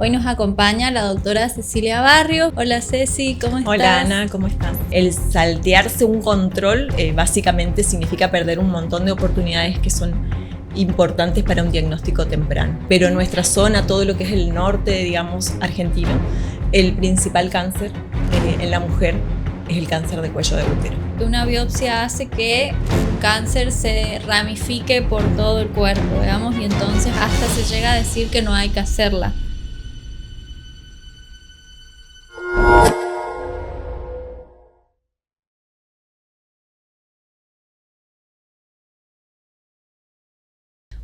Hoy nos acompaña la doctora Cecilia Barrios. Hola Ceci, ¿cómo estás? Hola Ana, ¿cómo estás? El saltearse un control básicamente significa perder un montón de oportunidades que son importantes para un diagnóstico temprano. Pero en nuestra zona, todo lo que es el norte, digamos, argentino, el principal cáncer en la mujer es el cáncer de cuello de útero. Una biopsia hace que un cáncer se ramifique por todo el cuerpo, digamos, y entonces hasta se llega a decir que no hay que hacerla.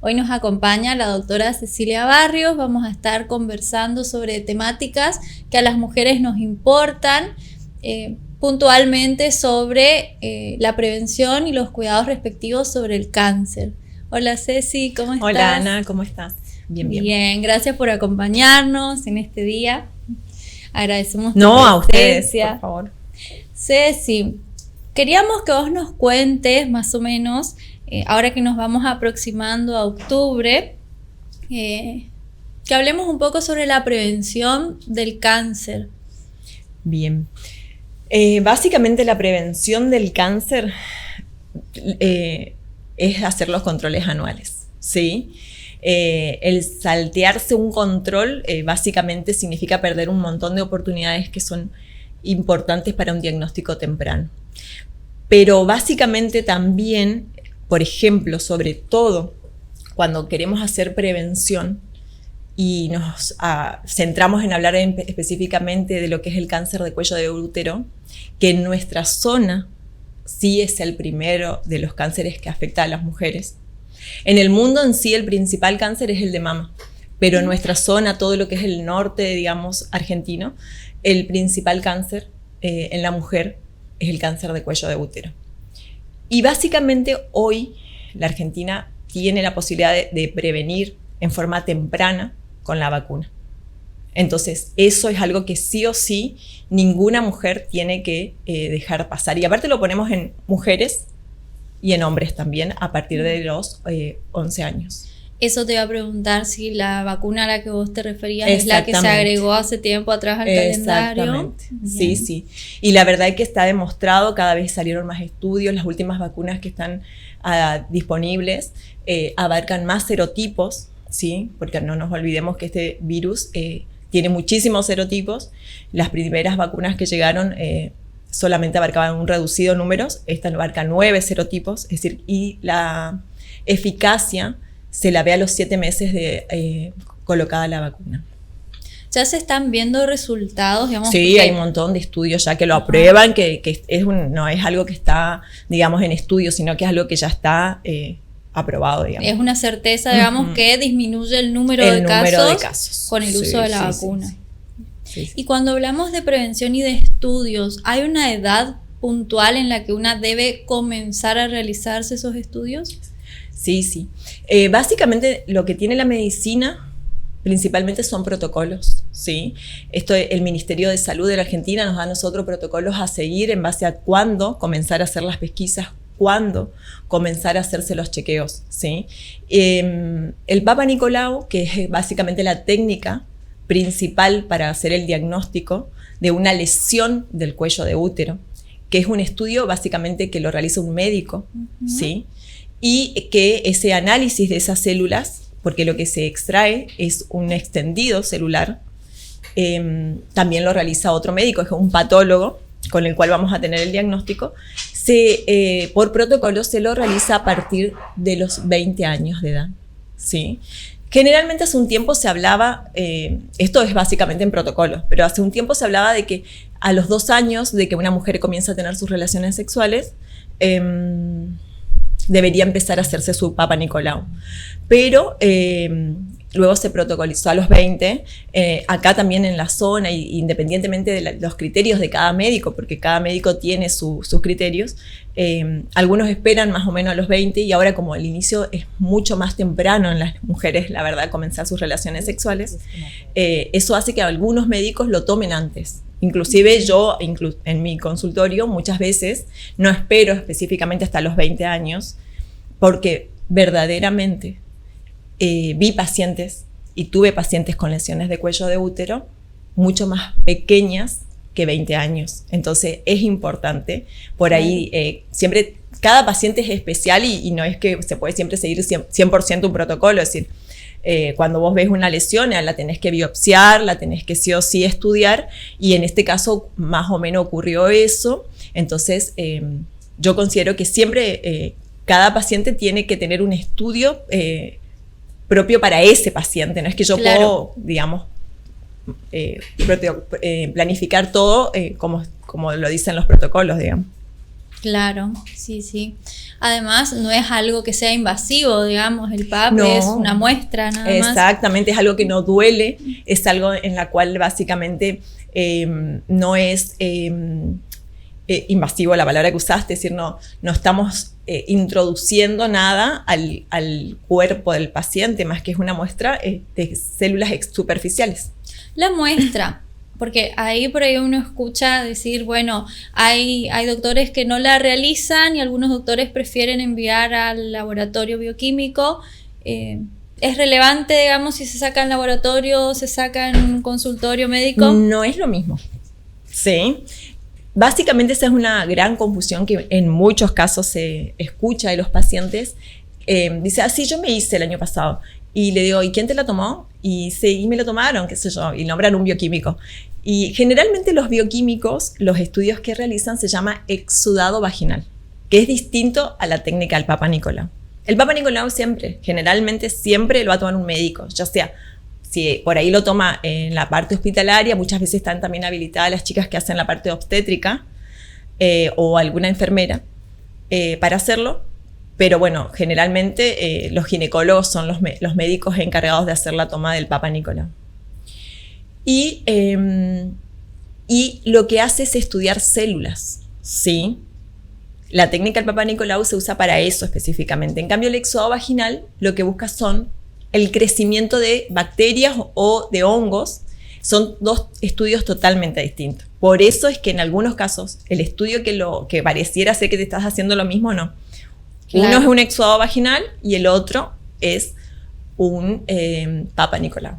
Hoy nos acompaña la doctora Cecilia Barrios. Vamos a estar conversando sobre temáticas que a las mujeres nos importan, puntualmente sobre la prevención y los cuidados respectivos sobre el cáncer. Hola Ceci, ¿cómo estás? Hola Ana, ¿cómo estás? Bien. Bien, gracias por acompañarnos en este día. Agradecemos tu presencia. A ustedes, por favor. Ceci, queríamos que vos nos cuentes más o menos, ahora que nos vamos aproximando a octubre, que hablemos un poco sobre la prevención del cáncer. Bien. Básicamente la prevención del cáncer es hacer los controles anuales, ¿sí? El saltearse un control básicamente significa perder un montón de oportunidades que son importantes para un diagnóstico temprano. Pero básicamente también, por ejemplo, sobre todo cuando queremos hacer prevención y nos centramos en hablar específicamente de lo que es el cáncer de cuello de útero, que en nuestra zona sí es el primero de los cánceres que afecta a las mujeres. En el mundo en sí el principal cáncer es el de mama, pero en nuestra zona, todo lo que es el norte, digamos, argentino, el principal cáncer en la mujer es el cáncer de cuello de útero. Y básicamente hoy la Argentina tiene la posibilidad de prevenir en forma temprana con la vacuna. Entonces eso es algo que sí o sí ninguna mujer tiene que dejar pasar. Y aparte lo ponemos en mujeres y en hombres también a partir de los 11 años. Eso te iba a preguntar si la vacuna a la que vos te referías es la que se agregó hace tiempo atrás al calendario. Exactamente, sí. Y la verdad es que está demostrado, cada vez salieron más estudios, las últimas vacunas que están disponibles abarcan más serotipos, ¿sí? Porque no nos olvidemos que este virus tiene muchísimos serotipos. Las primeras vacunas que llegaron solamente abarcaban un reducido número, esta abarca 9 serotipos, es decir, y la eficacia se la ve a los 7 meses de colocada la vacuna. ¿Ya se están viendo resultados? Digamos, sí, porque hay un montón de estudios ya que lo aprueban, que no es algo que está, digamos, en estudio, sino que es algo que ya está aprobado, digamos. Es una certeza, digamos, que disminuye el número de casos con el uso de la vacuna. Sí. Y cuando hablamos de prevención y de estudios, ¿hay una edad puntual en la que una debe comenzar a realizarse esos estudios? Sí. Básicamente lo que tiene la medicina principalmente son protocolos, ¿sí? El Ministerio de Salud de la Argentina nos da a nosotros protocolos a seguir en base a cuándo comenzar a hacer las pesquisas, cuándo comenzar a hacerse los chequeos, ¿sí? El Papa Nicolau, que es básicamente la técnica principal para hacer el diagnóstico de una lesión del cuello de útero, que es un estudio básicamente que lo realiza un médico, ¿sí? Y que ese análisis de esas células, porque lo que se extrae es un extendido celular, también lo realiza otro médico, es un patólogo con el cual vamos a tener el diagnóstico. Por protocolo se lo realiza a partir de los 20 años de edad, ¿sí? Generalmente hace un tiempo se hablaba, esto es básicamente en protocolos, pero hace un tiempo se hablaba de que a los 2 años de que una mujer comienza a tener sus relaciones sexuales, debería empezar a hacerse su Papa Nicolau. Pero luego se protocolizó a los 20, acá también en la zona, independientemente de los criterios de cada médico, porque cada médico tiene sus criterios, algunos esperan más o menos a los 20, y ahora como el inicio es mucho más temprano en las mujeres, la verdad, comenzar sus relaciones sexuales, eso hace que algunos médicos lo tomen antes. Inclusive yo, en mi consultorio, muchas veces no espero específicamente hasta los 20 años, porque verdaderamente vi pacientes y tuve pacientes con lesiones de cuello de útero mucho más pequeñas que 20 años. Entonces es importante, por ahí siempre, cada paciente es especial y no es que se puede siempre seguir 100% un protocolo, es decir, cuando vos ves una lesión, la tenés que biopsiar, la tenés que sí o sí estudiar, y en este caso más o menos ocurrió eso. Entonces yo considero que siempre cada paciente tiene que tener un estudio propio para ese paciente, no es que yo puedo, digamos, planificar todo como lo dicen los protocolos, digamos. Claro, sí, sí. Además, no es algo que sea invasivo, digamos, el PAP no, es una muestra nada más. Exactamente, es algo que no duele, es algo en la cual básicamente no es invasivo, la palabra que usaste, es decir, no estamos introduciendo nada al cuerpo del paciente, más que es una muestra de células superficiales. La muestra, porque ahí por ahí uno escucha decir, bueno, hay doctores que no la realizan y algunos doctores prefieren enviar al laboratorio bioquímico. ¿Es relevante, digamos, si se saca en laboratorio o se saca en un consultorio médico? No es lo mismo, sí. Básicamente esa es una gran confusión que en muchos casos se escucha de los pacientes. Dice, sí, yo me hice el año pasado. Y le digo, ¿y quién te la tomó? Y sí, me lo tomaron, qué sé yo, y nombran un bioquímico. Y generalmente los bioquímicos, los estudios que realizan se llama exudado vaginal, que es distinto a la técnica del Papa Nicolau. El Papa Nicolau generalmente siempre lo va a tomar un médico, ya sea, si por ahí lo toma en la parte hospitalaria, muchas veces están también habilitadas las chicas que hacen la parte obstétrica o alguna enfermera para hacerlo. Pero bueno, generalmente los ginecólogos son los médicos encargados de hacer la toma del Papa Nicolau. Y lo que hace es estudiar células, ¿sí? La técnica del Papa Nicolau se usa para eso específicamente. En cambio, el exudado vaginal lo que busca son el crecimiento de bacterias o de hongos. Son dos estudios totalmente distintos. Por eso es que en algunos casos el estudio que pareciera ser que te estás haciendo lo mismo, no. Claro. Uno es un exudado vaginal y el otro es un Papa Nicolau,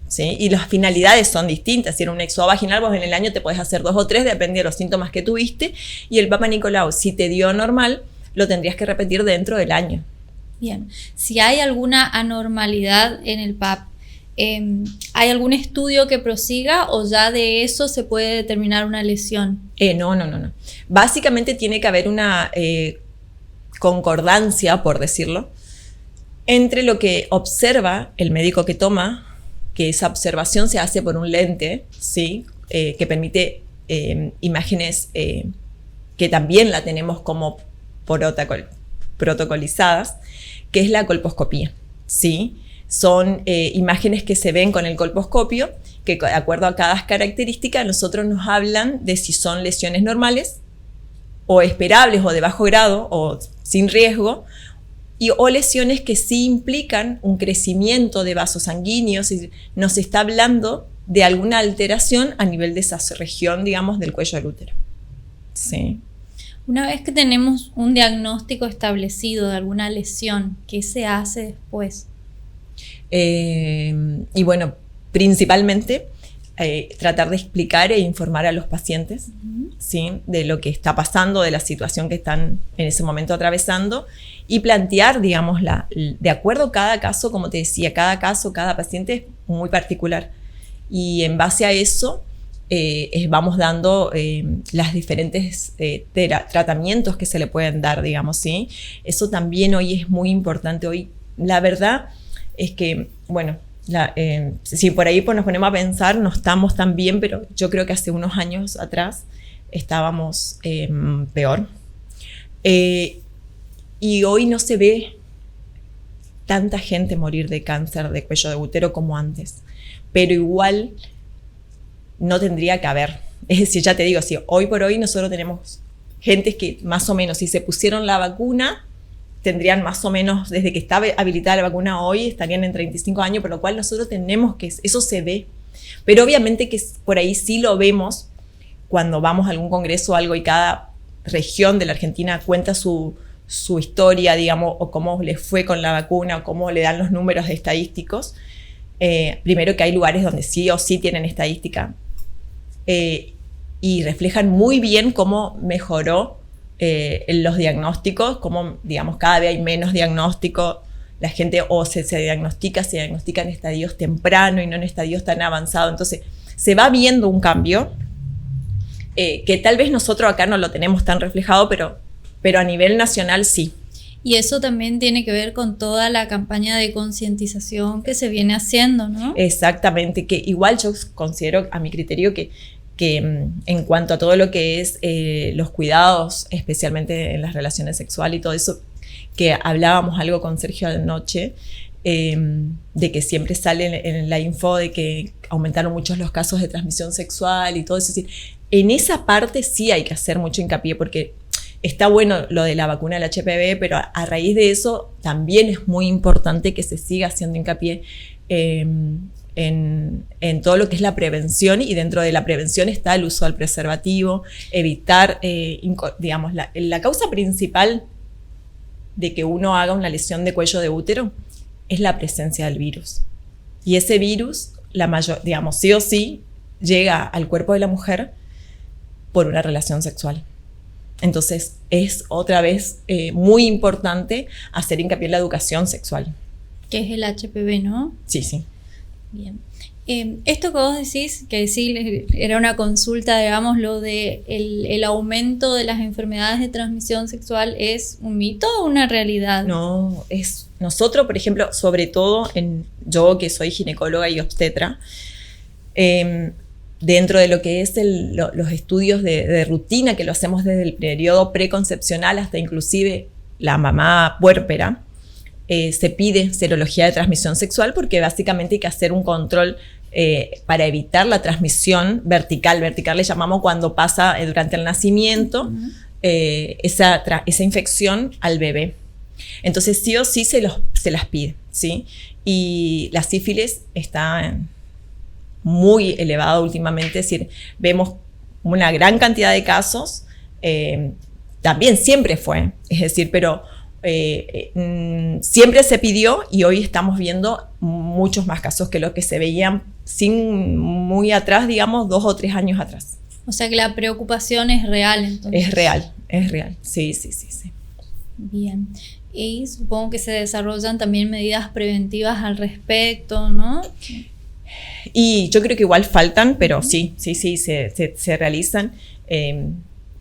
¿sí? Y las finalidades son distintas. Si era un exudado vaginal, vos en el año te podés hacer 2 o 3, depende de los síntomas que tuviste. Y el Papa Nicolau, si te dio normal, lo tendrías que repetir dentro del año. Bien. Si hay alguna anormalidad en el PAP, ¿hay algún estudio que prosiga o ya de eso se puede determinar una lesión? No. Básicamente tiene que haber una concordancia, por decirlo, entre lo que observa el médico que toma, que esa observación se hace por un lente, ¿sí? Que permite imágenes que también la tenemos como protocolizadas, que es la colposcopía, ¿sí? Son imágenes que se ven con el colposcopio, que de acuerdo a cada característica nosotros nos hablan de si son lesiones normales o esperables o de bajo grado o sin riesgo, o lesiones que sí implican un crecimiento de vasos sanguíneos, y nos está hablando de alguna alteración a nivel de esa región, digamos, del cuello del útero. Sí. Una vez que tenemos un diagnóstico establecido de alguna lesión, ¿qué se hace después? Y bueno, principalmente tratar de explicar e informar a los pacientes, ¿sí? De lo que está pasando, de la situación que están en ese momento atravesando, y plantear, digamos, de acuerdo a cada caso, como te decía, cada caso, cada paciente es muy particular. Y en base a eso vamos dando las diferentes tratamientos que se le pueden dar, digamos, ¿sí? Eso también hoy es muy importante. Hoy, la verdad es que, bueno, si por ahí nos ponemos a pensar, no estamos tan bien, pero yo creo que hace unos años atrás estábamos peor. Y hoy no se ve tanta gente morir de cáncer de cuello de útero como antes, pero igual no tendría que haber. Es decir, ya te digo, si hoy por hoy nosotros tenemos gente que más o menos, si se pusieron la vacuna, tendrían más o menos, desde que está habilitada la vacuna hoy, estarían en 35 años, por lo cual nosotros tenemos que, eso se ve. Pero obviamente que por ahí sí lo vemos cuando vamos a algún congreso o algo y cada región de la Argentina cuenta su historia, digamos, o cómo le fue con la vacuna, o cómo le dan los números estadísticos. Primero que hay lugares donde sí o sí tienen estadística y reflejan muy bien cómo mejoró los diagnósticos, cómo, digamos, cada vez hay menos diagnósticos. La gente o se diagnostica en estadios tempranos y no en estadios tan avanzados. Entonces, se va viendo un cambio que tal vez nosotros acá no lo tenemos tan reflejado, pero a nivel nacional sí. Y eso también tiene que ver con toda la campaña de concientización que se viene haciendo, ¿no? Exactamente, que igual yo considero, a mi criterio, que en cuanto a todo lo que es los cuidados, especialmente en las relaciones sexuales y todo eso, que hablábamos algo con Sergio anoche, de que siempre sale en la info de que aumentaron muchos los casos de transmisión sexual y todo eso. Es decir, en esa parte sí hay que hacer mucho hincapié, porque está bueno lo de la vacuna del HPV, pero a raíz de eso también es muy importante que se siga haciendo hincapié en todo lo que es la prevención, y dentro de la prevención está el uso del preservativo, evitar, digamos, la causa principal de que uno haga una lesión de cuello de útero es la presencia del virus. Y ese virus, digamos, sí o sí, llega al cuerpo de la mujer por una relación sexual. Entonces, es otra vez muy importante hacer hincapié en la educación sexual. Que es el HPV, ¿no? Sí, sí. Bien. Esto que vos decís, que sí era una consulta, digamos, lo de el aumento de las enfermedades de transmisión sexual, ¿es un mito o una realidad? No, nosotros, por ejemplo, sobre todo yo que soy ginecóloga y obstetra, dentro de lo que es los estudios de rutina, que lo hacemos desde el periodo preconcepcional hasta inclusive la mamá puérpera, se pide serología de transmisión sexual, porque básicamente hay que hacer un control para evitar la transmisión vertical. Vertical le llamamos cuando pasa durante el nacimiento esa infección al bebé. Entonces sí o sí se las pide, ¿sí? Y la sífilis está muy elevada últimamente, es decir, vemos una gran cantidad de casos, también siempre fue, es decir, pero siempre se pidió, y hoy estamos viendo muchos más casos que lo que se veían muy atrás, digamos, 2 o 3 años atrás. O sea que la preocupación es real, entonces. Es real, sí. Bien. Y supongo que se desarrollan también medidas preventivas al respecto, ¿no? Y yo creo que igual faltan, pero sí, se realizan,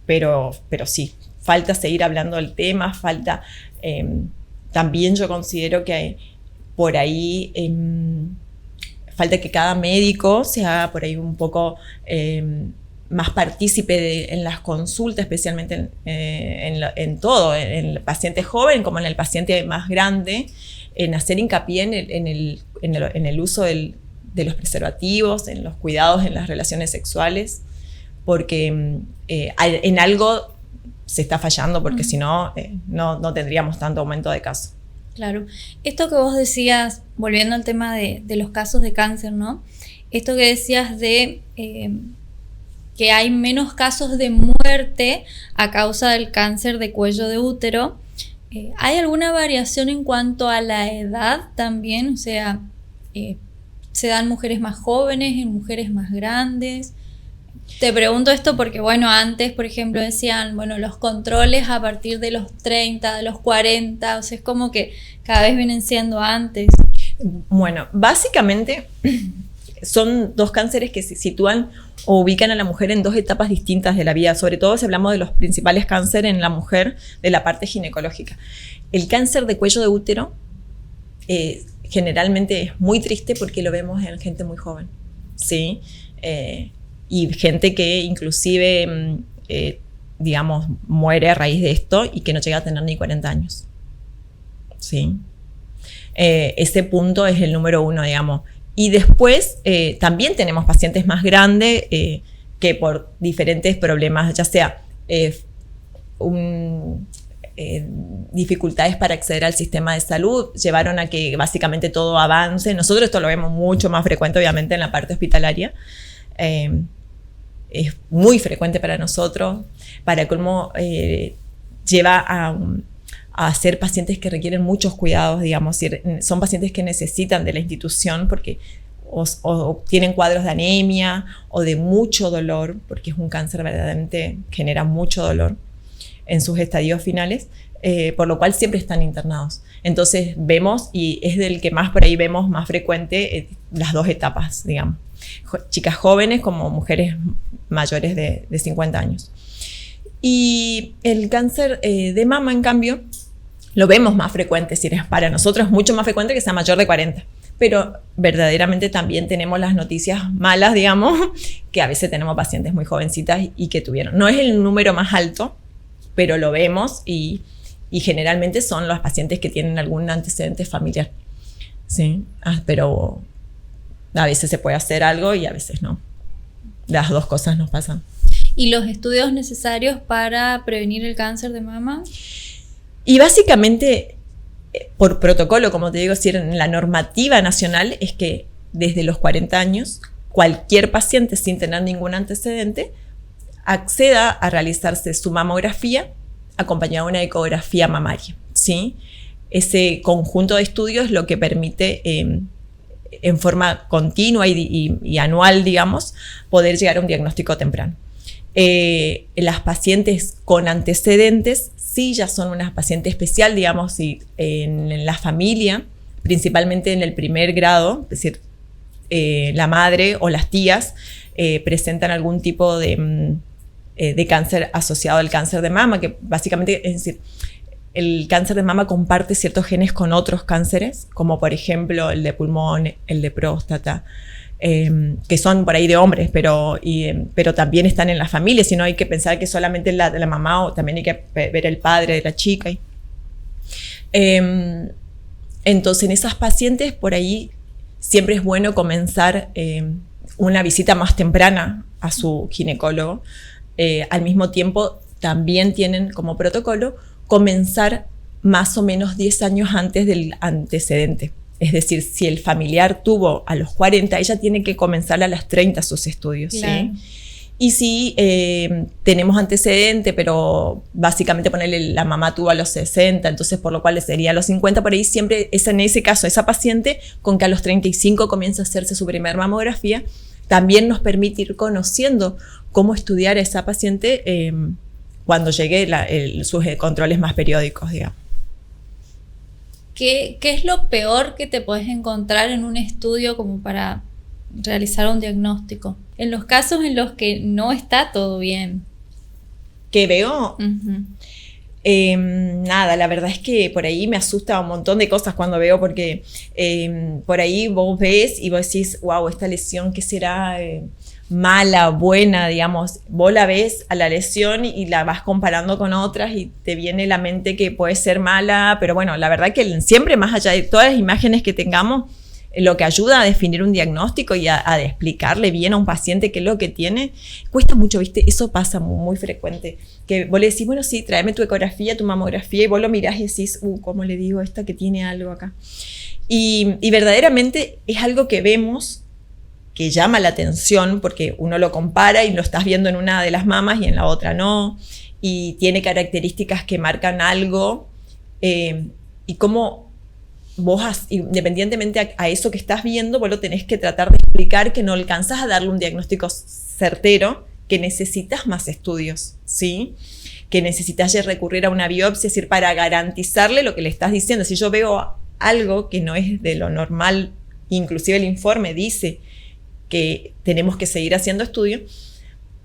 pero sí, falta seguir hablando del tema, falta, también yo considero que hay por ahí, falta que cada médico se haga por ahí un poco más partícipe en las consultas, especialmente en todo, en el paciente joven como en el paciente más grande, en hacer hincapié en el uso de los preservativos, en los cuidados en las relaciones sexuales, porque en algo se está fallando, porque si no, no tendríamos tanto aumento de casos. Claro. Esto que vos decías, volviendo al tema de los casos de cáncer, ¿no? Esto que decías de que hay menos casos de muerte a causa del cáncer de cuello de útero, ¿hay alguna variación en cuanto a la edad también? O sea, ¿se dan mujeres más jóvenes, en mujeres más grandes? Te pregunto esto porque, bueno, antes, por ejemplo, decían, bueno, los controles a partir de los 30, de los 40, o sea, es como que cada vez vienen siendo antes. Bueno, básicamente son 2 cánceres que se sitúan o ubican a la mujer en 2 etapas distintas de la vida, sobre todo si hablamos de los principales cánceres en la mujer de la parte ginecológica. El cáncer de cuello de útero generalmente es muy triste porque lo vemos en gente muy joven, ¿sí? Y gente que inclusive, digamos, muere a raíz de esto y que no llega a tener ni 40 años. ¿Sí? Ese punto es el número 1, digamos. Y después también tenemos pacientes más grandes que por diferentes problemas, ya sea dificultades para acceder al sistema de salud, llevaron a que básicamente todo avance. Nosotros esto lo vemos mucho más frecuente, obviamente, en la parte hospitalaria. Es muy frecuente para nosotros, para cómo lleva a ser pacientes que requieren muchos cuidados, digamos, son pacientes que necesitan de la institución porque o tienen cuadros de anemia o de mucho dolor, porque es un cáncer verdaderamente genera mucho dolor en sus estadios finales, por lo cual siempre están internados. Entonces vemos, y es del que más por ahí vemos más frecuente, las dos etapas, digamos. Chicas jóvenes como mujeres mayores de 50 años. Y el cáncer de mama, en cambio, lo vemos más frecuente, es decir, para nosotros es mucho más frecuente que sea mayor de 40. Pero verdaderamente también tenemos las noticias malas, digamos, que a veces tenemos pacientes muy jovencitas y que tuvieron. No es el número más alto, pero lo vemos y generalmente son los pacientes que tienen algún antecedente familiar. Sí, pero a veces se puede hacer algo y a veces no. Las dos cosas nos pasan. ¿Y los estudios necesarios para prevenir el cáncer de mama? Y básicamente, por protocolo, como te digo, si en la normativa nacional es que desde los 40 años, cualquier paciente sin tener ningún antecedente acceda a realizarse su mamografía acompañada de una ecografía mamaria, ¿sí? Ese conjunto de estudios es lo que permite en forma continua y anual, digamos, poder llegar a un diagnóstico temprano. Las pacientes con antecedentes sí ya son unas pacientes especial, digamos, si en la familia, principalmente en el primer grado, es decir, la madre o las tías presentan algún tipo de cáncer asociado al cáncer de mama, que básicamente, es decir, el cáncer de mama comparte ciertos genes con otros cánceres, como por ejemplo el de pulmón, el de próstata, que son por ahí de hombres, pero también están en la familia, si no hay que pensar que solamente la mamá, o también hay que ver el padre de la chica. Entonces, en esas pacientes, por ahí siempre es bueno comenzar una visita más temprana a su ginecólogo. Al mismo tiempo, también tienen como protocolo comenzar más o menos 10 años antes del antecedente. Es decir, si el familiar tuvo a los 40, ella tiene que comenzar a las 30 sus estudios. Claro. ¿Sí? Y si tenemos antecedente, pero básicamente ponerle la mamá tuvo a los 60, entonces por lo cual sería a los 50, por ahí siempre es en ese caso, esa paciente con que a los 35 comienza a hacerse su primer mamografía, también nos permite ir conociendo cómo estudiar a esa paciente cuando llegue sus controles más periódicos, digamos. ¿Qué es lo peor que te puedes encontrar en un estudio como para realizar un diagnóstico? En los casos en los que no está todo bien. ¿Qué veo? Uh-huh. Nada, la verdad es que por ahí me asusta un montón de cosas cuando veo, porque por ahí vos ves y vos decís, wow, esta lesión, ¿qué será? Mala, buena, digamos, vos la ves a la lesión y la vas comparando con otras y te viene a la mente que puede ser mala, pero bueno, la verdad que siempre, más allá de todas las imágenes que tengamos, lo que ayuda a definir un diagnóstico y a explicarle bien a un paciente qué es lo que tiene, cuesta mucho, ¿viste? Eso pasa muy frecuente, que vos le decís, bueno, sí, tráeme tu ecografía, tu mamografía, y vos lo mirás y decís, ¿cómo le digo a esta que tiene algo acá? Y verdaderamente es algo que vemos que llama la atención porque uno lo compara y lo estás viendo en una de las mamas y en la otra no, y tiene características que marcan algo, y cómo vos, independientemente a eso que estás viendo, vos lo tenés que tratar de explicar, que no alcanzas a darle un diagnóstico certero, que necesitas más estudios, ¿sí? Que necesitas recurrir a una biopsia, es decir, para garantizarle lo que le estás diciendo. Si yo veo algo que no es de lo normal, inclusive el informe dice que tenemos que seguir haciendo estudios,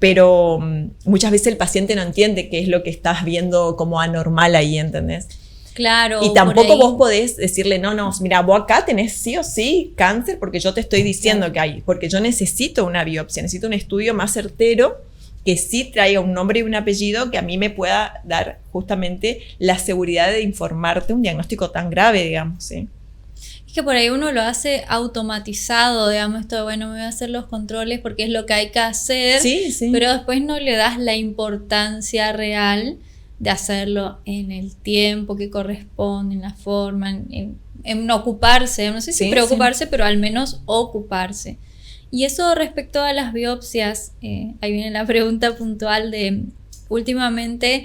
pero muchas veces el paciente no entiende qué es lo que estás viendo como anormal ahí, ¿entendés? Claro. Y tampoco vos podés decirle, no, mira, vos acá tenés sí o sí cáncer porque yo te estoy diciendo que hay, porque yo necesito una biopsia, necesito un estudio más certero que sí traiga un nombre y un apellido que a mí me pueda dar justamente la seguridad de informarte un diagnóstico tan grave, digamos, ¿sí? Es que por ahí uno lo hace automatizado, digamos, esto de, bueno, me voy a hacer los controles porque es lo que hay que hacer, sí. Pero después no le das la importancia real de hacerlo en el tiempo que corresponde, en la forma, en ocuparse, no sé si preocuparse, pero al menos ocuparse. Y eso respecto a las biopsias, ahí viene la pregunta puntual de, últimamente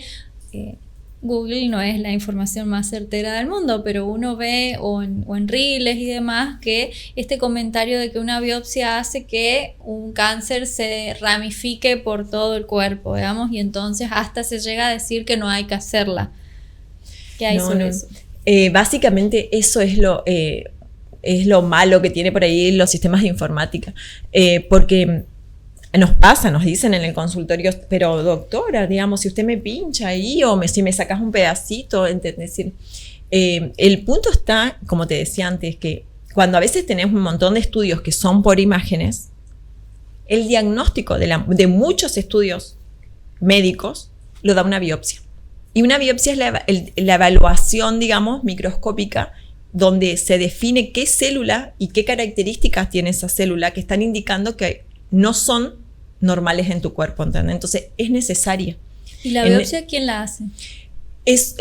Google no es la información más certera del mundo, pero uno ve o en reels y demás que este comentario de que una biopsia hace que un cáncer se ramifique por todo el cuerpo, digamos, y entonces hasta se llega a decir que no hay que hacerla. ¿Qué hay sobre eso? Básicamente eso es lo malo que tiene por ahí los sistemas de informática, porque nos dicen en el consultorio, pero doctora, digamos, si usted me pincha ahí o si me sacas un pedacito, ¿entendés? El punto está, como te decía antes, que cuando a veces tenemos un montón de estudios que son por imágenes, el diagnóstico de muchos estudios médicos lo da una biopsia. Y una biopsia es la evaluación, digamos, microscópica, donde se define qué célula y qué características tiene esa célula que están indicando que no son normales en tu cuerpo, ¿entendés? Entonces es necesaria. ¿Y la biopsia quién la hace?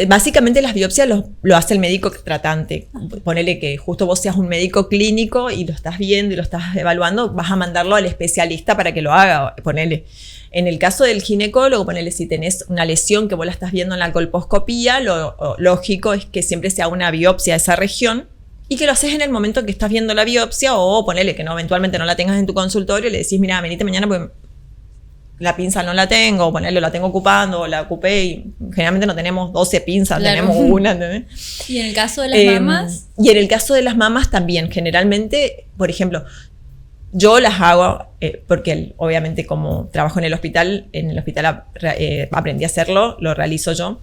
Básicamente las biopsias lo hace el médico tratante. Ponele que justo vos seas un médico clínico y lo estás viendo y lo estás evaluando, vas a mandarlo al especialista para que lo haga. Ponele. En el caso del ginecólogo, ponele, si tenés una lesión que vos la estás viendo en la colposcopía, lo lógico es que siempre se haga una biopsia de esa región y que lo haces en el momento que estás viendo la biopsia, o ponele que no, eventualmente no la tengas en tu consultorio y le decís, mira, venite mañana porque la pinza no la tengo, o ponele, la tengo ocupando, o la ocupé, y generalmente no tenemos 12 pinzas, claro. Tenemos una, ¿entendés? ¿Y en el caso de las mamas? Y en el caso de las mamas también, generalmente, por ejemplo, yo las hago porque obviamente como trabajo en el hospital aprendí a hacerlo, lo realizo yo.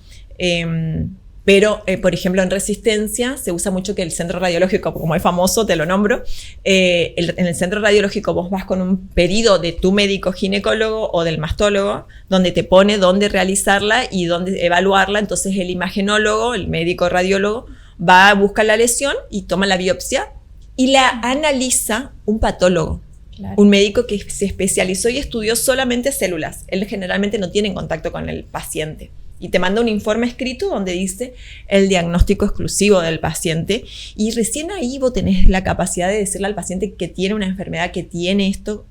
Pero, por ejemplo, en Resistencia se usa mucho que el centro radiológico, como es famoso, te lo nombro, en el centro radiológico vos vas con un pedido de tu médico ginecólogo o del mastólogo, donde te pone dónde realizarla y dónde evaluarla. Entonces el imagenólogo, el médico radiólogo, va a buscar la lesión y toma la biopsia y la analiza un patólogo. Claro. Un médico que se especializó y estudió solamente células. Él generalmente no tiene contacto con el paciente. Y te manda un informe escrito donde dice el diagnóstico exclusivo del paciente. Y recién ahí vos tenés la capacidad de decirle al paciente que tiene una enfermedad, que tiene esto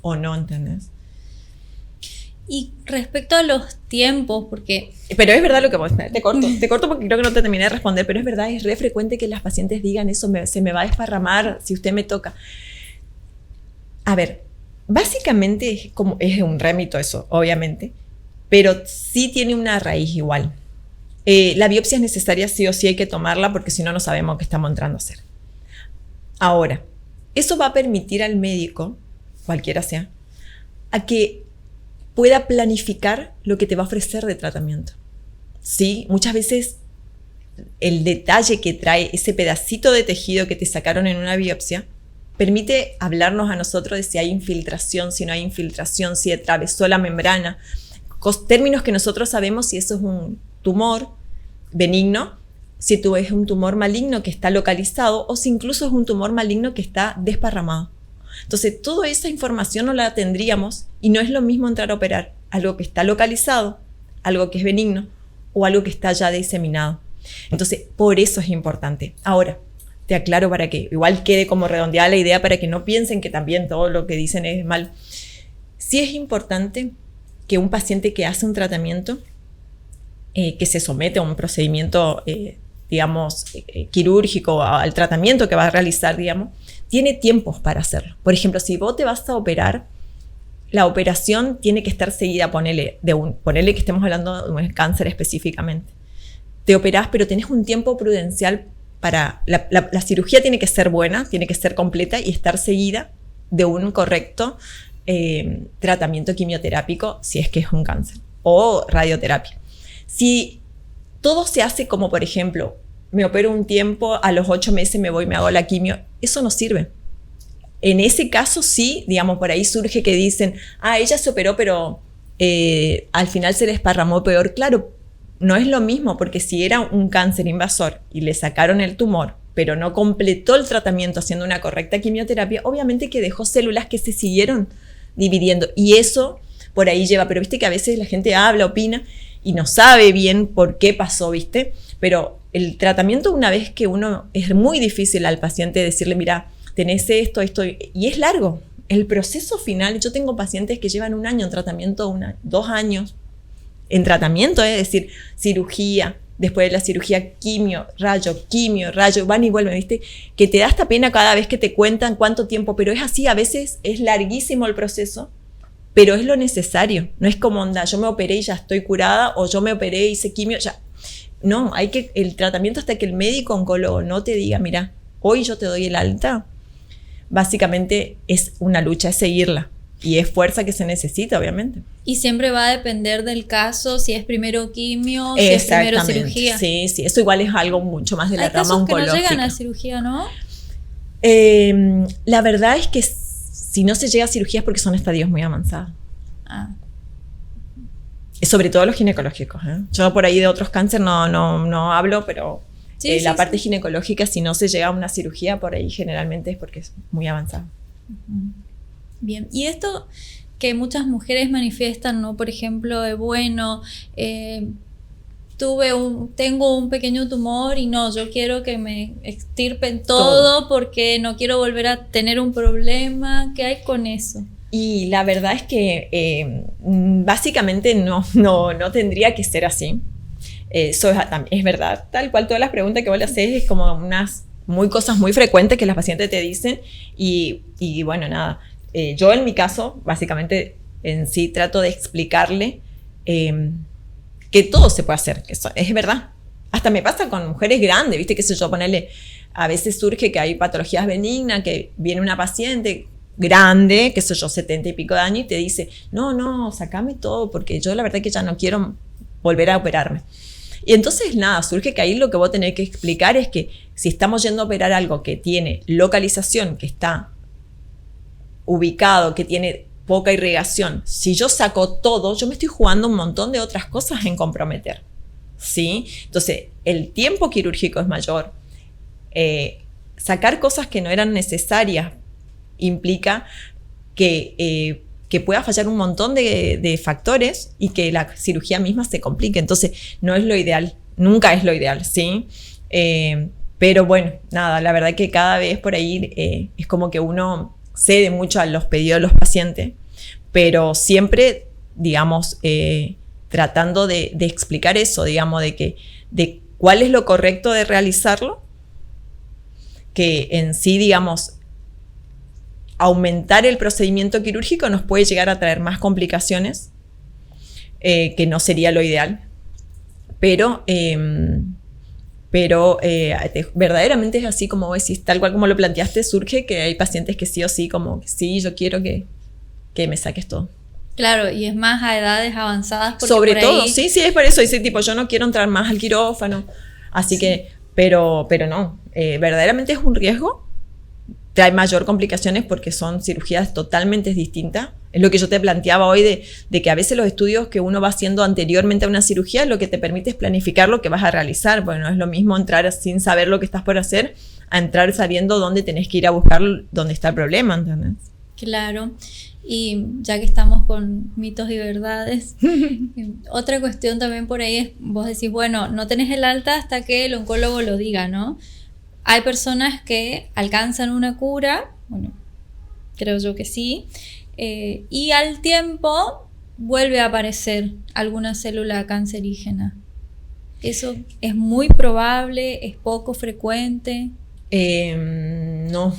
o no, ¿entendés? Y respecto a los tiempos, porque... Pero es verdad lo que vos... Te corto porque creo que no te terminé de responder, pero es verdad, es re frecuente que las pacientes digan eso, se me va a desparramar si usted me toca. A ver, básicamente es un remito eso, obviamente, pero sí tiene una raíz igual. La biopsia es necesaria sí o sí, hay que tomarla porque si no, no sabemos qué estamos entrando a hacer. Ahora, eso va a permitir al médico, cualquiera sea, a que pueda planificar lo que te va a ofrecer de tratamiento. ¿Sí? Muchas veces el detalle que trae ese pedacito de tejido que te sacaron en una biopsia permite hablarnos a nosotros de si hay infiltración, si no hay infiltración, si atravesó la membrana, términos que nosotros sabemos si eso es un tumor benigno, si tú es un tumor maligno que está localizado o si incluso es un tumor maligno que está desparramado. Entonces, toda esa información no la tendríamos y no es lo mismo entrar a operar algo que está localizado, algo que es benigno o algo que está ya diseminado. Entonces, por eso es importante. Ahora, te aclaro para que igual quede como redondeada la idea para que no piensen que también todo lo que dicen es mal. Sí es importante que un paciente que hace un tratamiento, que se somete a un procedimiento, digamos, quirúrgico, al tratamiento que va a realizar, digamos, tiene tiempos para hacerlo. Por ejemplo, si vos te vas a operar, la operación tiene que estar seguida, ponele que estemos hablando de un cáncer específicamente. Te operás, pero tenés un tiempo prudencial para... La cirugía tiene que ser buena, tiene que ser completa y estar seguida de un correcto tratamiento quimioterápico, si es que es un cáncer, o radioterapia. Si todo se hace como, por ejemplo, me opero un tiempo, a los 8 meses me voy, me hago la quimio, eso no sirve. En ese caso sí, digamos, por ahí surge que dicen, ella se operó, pero al final se desparramó peor. Claro, no es lo mismo, porque si era un cáncer invasor y le sacaron el tumor, pero no completó el tratamiento haciendo una correcta quimioterapia, obviamente que dejó células que se siguieron dividiendo. Y eso por ahí lleva, pero viste que a veces la gente habla, opina y no sabe bien por qué pasó, ¿viste? Pero el tratamiento, una vez que uno, es muy difícil al paciente decirle, mira, tenés esto, y es largo. El proceso final, yo tengo pacientes que llevan 1 año en tratamiento, 2 años, en tratamiento, es decir, cirugía, después de la cirugía quimio, rayo, van y vuelven, ¿viste? Que te da hasta pena cada vez que te cuentan cuánto tiempo, pero es así, a veces es larguísimo el proceso, pero es lo necesario. No es como onda, yo me operé y ya estoy curada, o yo me operé y hice quimio, ya. No, hay que el tratamiento hasta que el médico oncólogo no te diga, mira, hoy yo te doy el alta, básicamente es una lucha, es seguirla. Y es fuerza que se necesita, obviamente. Y siempre va a depender del caso, si es primero quimio, si es primero cirugía. Sí, eso igual es algo mucho más de la rama oncológica. Hay casos que no llegan a cirugía, ¿no? La verdad es que si no se llega a cirugía es porque son estadios muy avanzados. Sobre todo los ginecológicos, ¿eh? Yo por ahí de otros cánceres no hablo, pero la parte ginecológica, si no se llega a una cirugía, por ahí generalmente es porque es muy avanzado. Bien, y esto que muchas mujeres manifiestan, ¿no? Por ejemplo, tengo un pequeño tumor y no, yo quiero que me extirpen todo porque no quiero volver a tener un problema. ¿Qué hay con eso? Y la verdad es que básicamente no tendría que ser así. Eso es verdad. Tal cual todas las preguntas que vos le haces es como unas cosas muy frecuentes que las pacientes te dicen y bueno, nada. Yo en mi caso, básicamente en sí trato de explicarle que todo se puede hacer, que eso es verdad. Hasta me pasa con mujeres grandes, ¿viste? Qué sé yo, ponerle, a veces surge que hay patologías benignas, que viene una paciente grande, qué sé yo, 70 y pico de años y te dice, no, sacame todo porque yo la verdad que ya no quiero volver a operarme. Y entonces nada, surge que ahí lo que vos tenés que explicar es que si estamos yendo a operar algo que tiene localización, que está ubicado, que tiene poca irrigación, si yo saco todo, yo me estoy jugando un montón de otras cosas en comprometer, ¿sí? Entonces, el tiempo quirúrgico es mayor. Sacar cosas que no eran necesarias implica que pueda fallar un montón de factores y que la cirugía misma se complique. Entonces, no es lo ideal, nunca es lo ideal, ¿sí? Pero bueno, nada, la verdad que cada vez por ahí es como que uno cede mucho a los pedidos de los pacientes, pero siempre, digamos, tratando de explicar eso, digamos, de cuál es lo correcto de realizarlo, que en sí, digamos, aumentar el procedimiento quirúrgico nos puede llegar a traer más complicaciones, que no sería lo ideal, pero verdaderamente es así como decís, tal cual como lo planteaste, surge que hay pacientes que sí o sí, como que sí, yo quiero que me saques todo. Claro, y es más a edades avanzadas. Sobre todo, ahí... sí, es por eso, dice tipo, yo no quiero entrar más al quirófano, así que, pero no, verdaderamente es un riesgo, trae mayor complicaciones porque son cirugías totalmente distintas. Es lo que yo te planteaba hoy de que a veces los estudios que uno va haciendo anteriormente a una cirugía lo que te permite es planificar lo que vas a realizar. Bueno, no es lo mismo entrar sin saber lo que estás por hacer a entrar sabiendo dónde tenés que ir a buscar dónde está el problema, ¿entendés? Claro, y ya que estamos con mitos y verdades, otra cuestión también por ahí es, vos decís, bueno, no tenés el alta hasta que el oncólogo lo diga, ¿no? Hay personas que alcanzan una cura, bueno, creo yo que sí, y al tiempo vuelve a aparecer alguna célula cancerígena. ¿Eso es muy probable? ¿Es poco frecuente? No.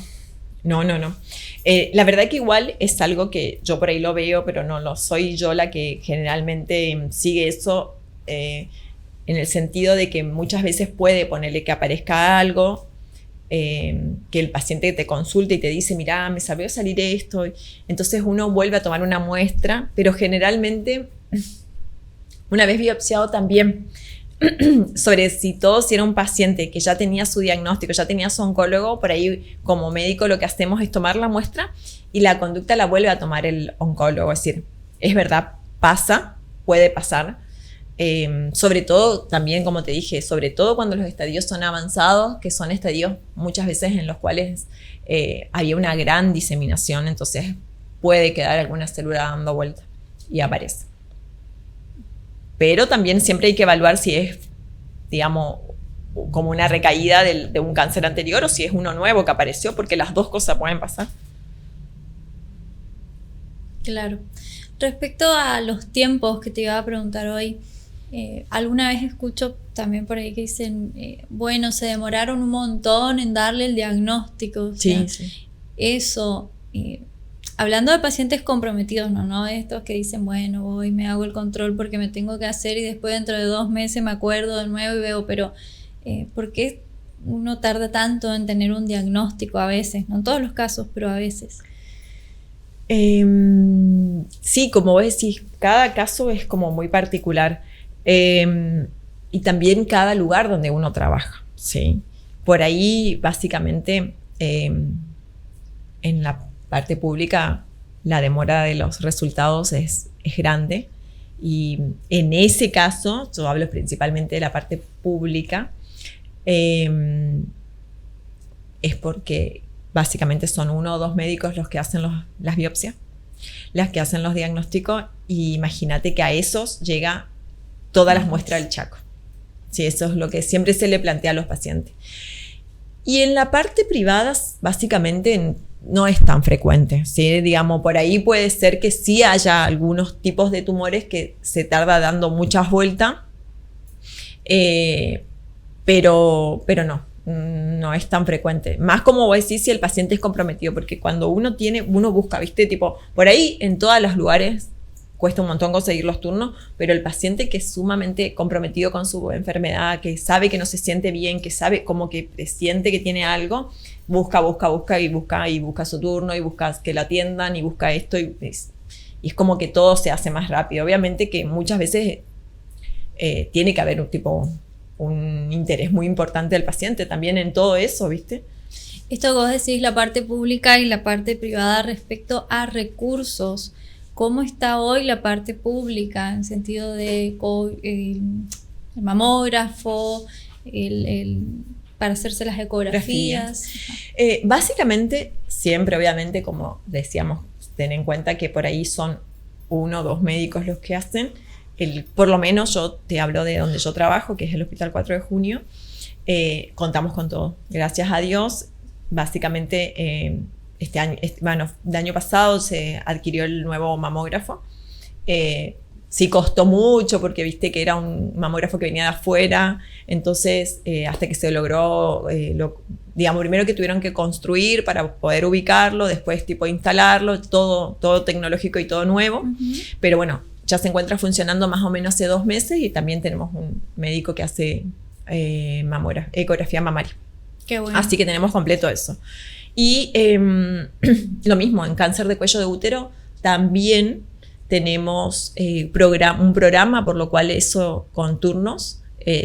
La verdad que igual es algo que yo por ahí lo veo, pero no lo soy yo la que generalmente sigue eso, en el sentido de que muchas veces puede ponerle que aparezca algo, que el paciente te consulte y te dice, mirá, me sabió salir esto, entonces uno vuelve a tomar una muestra, pero generalmente una vez biopsiado también, sobre si era un paciente que ya tenía su diagnóstico, ya tenía su oncólogo, por ahí como médico lo que hacemos es tomar la muestra y la conducta la vuelve a tomar el oncólogo, es decir, es verdad, puede pasar, sobre todo también, como te dije, sobre todo cuando los estadios son avanzados, que son estadios muchas veces en los cuales había una gran diseminación, entonces puede quedar alguna célula dando vuelta y aparece. Pero también siempre hay que evaluar si es, digamos, como una recaída de un cáncer anterior o si es uno nuevo que apareció, porque las dos cosas pueden pasar. Claro. Respecto a los tiempos que te iba a preguntar hoy, alguna vez escucho también por ahí que dicen, bueno, se demoraron un montón en darle el diagnóstico. O sea, Sí. eso, hablando de pacientes comprometidos, no de estos que dicen, bueno, voy, me hago el control porque me tengo que hacer y después dentro de 2 meses me acuerdo de nuevo y veo, pero ¿por qué uno tarda tanto en tener un diagnóstico a veces? No en todos los casos, pero a veces. Sí, como vos decís, cada caso es como muy particular. Y también cada lugar donde uno trabaja, ¿sí? Por ahí, básicamente, en la parte pública, la demora de los resultados es grande. Y en ese caso, yo hablo principalmente de la parte pública, es porque básicamente son 1 o 2 médicos los que hacen las biopsias, las que hacen los diagnósticos, y imagínate que a esos llega todas las muestras del Chaco. Sí, eso es lo que siempre se le plantea a los pacientes. Y en la parte privada, básicamente, no es tan frecuente, ¿sí? Digamos, por ahí puede ser que sí haya algunos tipos de tumores que se tarda dando muchas vueltas, pero no es tan frecuente. Más como vos decís, si el paciente es comprometido, porque cuando uno busca, ¿viste? Tipo, por ahí en todos los lugares cuesta un montón conseguir los turnos, pero el paciente que es sumamente comprometido con su enfermedad, que sabe que no se siente bien, que sabe como que siente que tiene algo, busca su turno y busca que lo atiendan y busca esto y es como que todo se hace más rápido. Obviamente que muchas veces tiene que haber un interés muy importante del paciente también en todo eso, ¿viste? Esto que vos decís, la parte pública y la parte privada respecto a recursos. ¿Cómo está hoy la parte pública en sentido de el mamógrafo, para hacerse las ecografías? Básicamente, siempre, obviamente, como decíamos, ten en cuenta que por ahí son 1 o 2 médicos los que hacen. Por lo menos yo te hablo de donde yo trabajo, que es el Hospital 4 de Junio. Contamos con todo. Gracias a Dios, básicamente... el año pasado se adquirió el nuevo mamógrafo. Sí costó mucho porque viste que era un mamógrafo que venía de afuera, entonces hasta que se logró, digamos, primero que tuvieron que construir para poder ubicarlo, después tipo instalarlo, todo tecnológico y todo nuevo. Pero bueno, ya se encuentra funcionando más o menos hace 2 meses y también tenemos un médico que hace ecografía mamaria. Qué bueno. Así que tenemos completo eso. Y lo mismo, en cáncer de cuello de útero también tenemos un programa por lo cual eso con turnos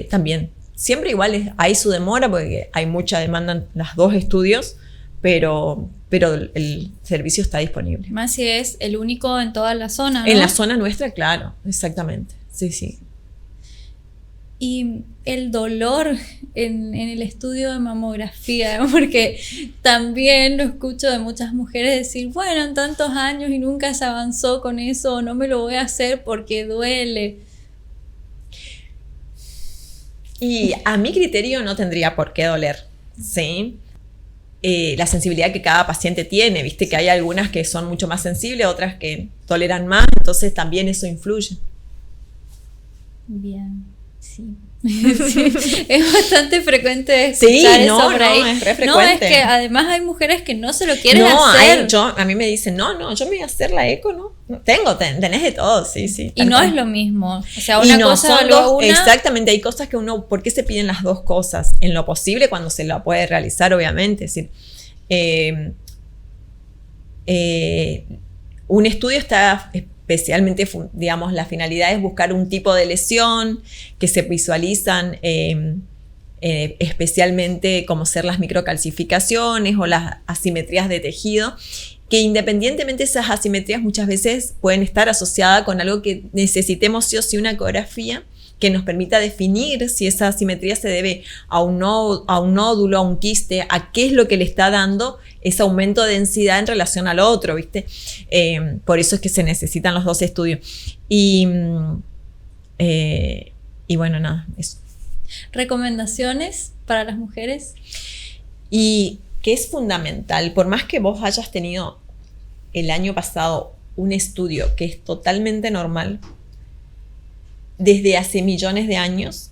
también. Siempre igual hay su demora porque hay mucha demanda en los 2 estudios, pero el servicio está disponible. Más si es el único en toda la zona, ¿no? En la zona nuestra, claro, exactamente. Sí. Y el dolor en el estudio de mamografía, porque también lo escucho de muchas mujeres decir, bueno, en tantos años y nunca se avanzó con eso, no me lo voy a hacer porque duele. Y a mi criterio no tendría por qué doler, ¿sí? La sensibilidad que cada paciente tiene, viste que hay algunas que son mucho más sensibles, otras que toleran más, entonces también eso influye. Bien. Sí. Sí, es bastante frecuente escuchar eso por ahí. Es re frecuente. No, es que además hay mujeres que no se lo quieren hacer. A mí me dicen, yo me voy a hacer la eco, ¿no? Tenés de todo, sí. Y no es lo mismo. O sea, una cosa o una... Exactamente, hay cosas que uno, ¿por qué se piden las 2 cosas? En lo posible cuando se lo puede realizar, obviamente. Es decir, un estudio está... especialmente, digamos, la finalidad es buscar un tipo de lesión que se visualizan especialmente como ser las microcalcificaciones o las asimetrías de tejido, que independientemente de esas asimetrías muchas veces pueden estar asociadas con algo que necesitemos sí o sí una ecografía que nos permita definir si esa asimetría se debe a un nódulo, a un quiste, a qué es lo que le está dando ese aumento de densidad en relación al otro, ¿viste? Por eso es que se necesitan los 2 estudios. Y bueno, nada, eso. ¿Recomendaciones para las mujeres? Y que es fundamental, por más que vos hayas tenido el año pasado un estudio que es totalmente normal desde hace millones de años.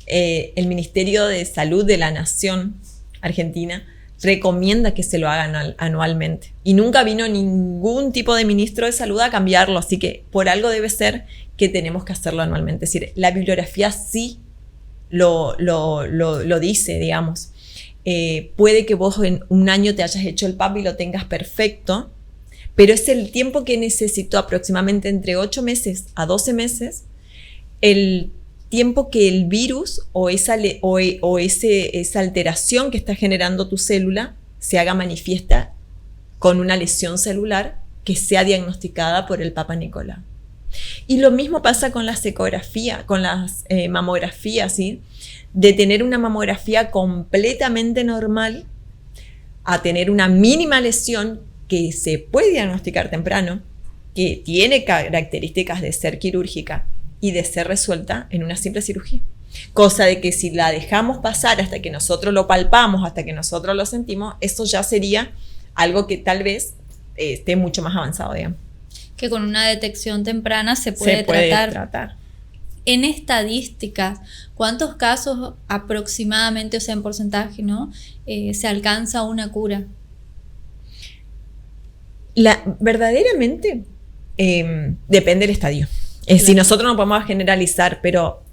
El Ministerio de Salud de la Nación Argentina recomienda que se lo hagan anualmente. Y nunca vino ningún tipo de ministro de salud a cambiarlo, así que por algo debe ser que tenemos que hacerlo anualmente. Es decir, la bibliografía sí lo dice, digamos. Puede que vos en un año te hayas hecho el PAP y lo tengas perfecto, pero es el tiempo que necesitó, aproximadamente entre 8 meses a 12 meses, el tiempo que el virus o esa alteración que está generando tu célula se haga manifiesta con una lesión celular que sea diagnosticada por el Papa Nicolau. Y lo mismo pasa con las ecografías, con las mamografías, ¿sí? De tener una mamografía completamente normal a tener una mínima lesión que se puede diagnosticar temprano, que tiene características de ser quirúrgica y de ser resuelta en una simple cirugía. Cosa de que si la dejamos pasar hasta que nosotros lo palpamos, hasta que nosotros lo sentimos, eso ya sería algo que tal vez esté mucho más avanzado, digamos. Que con una detección temprana se puede tratar. En estadísticas, ¿cuántos casos aproximadamente, o sea, en porcentaje, ¿no? Se alcanza una cura? Verdaderamente depende del estadio. Si nosotros no podemos generalizar, pero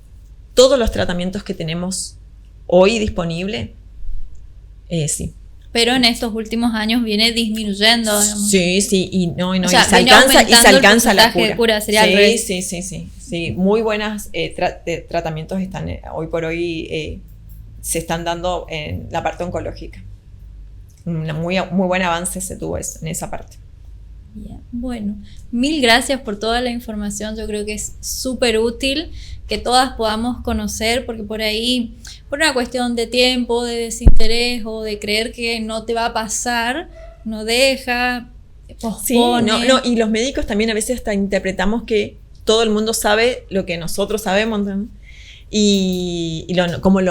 todos los tratamientos que tenemos hoy disponibles, sí. Pero en estos últimos años viene disminuyendo, digamos. Sí, y se alcanza la cura. Sí. Muy buenos tratamientos están hoy por hoy se están dando en la parte oncológica. Muy buen avance se tuvo en esa parte. Bien. Bueno, mil gracias por toda la información. Yo creo que es súper útil que todas podamos conocer, porque por ahí, por una cuestión de tiempo, de desinterés o de creer que no te va a pasar, no deja, pospone. Sí, y los médicos también a veces hasta interpretamos que todo el mundo sabe lo que nosotros sabemos, ¿no?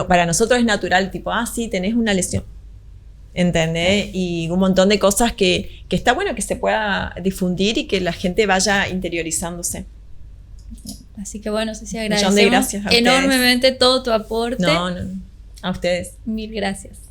Para nosotros es natural, tipo, sí, tenés una lesión. ¿Entendés? Y un montón de cosas que está bueno que se pueda difundir y que la gente vaya interiorizándose. Así que bueno, Ceci, agradecemos enormemente todo tu aporte. No, a ustedes. Mil gracias.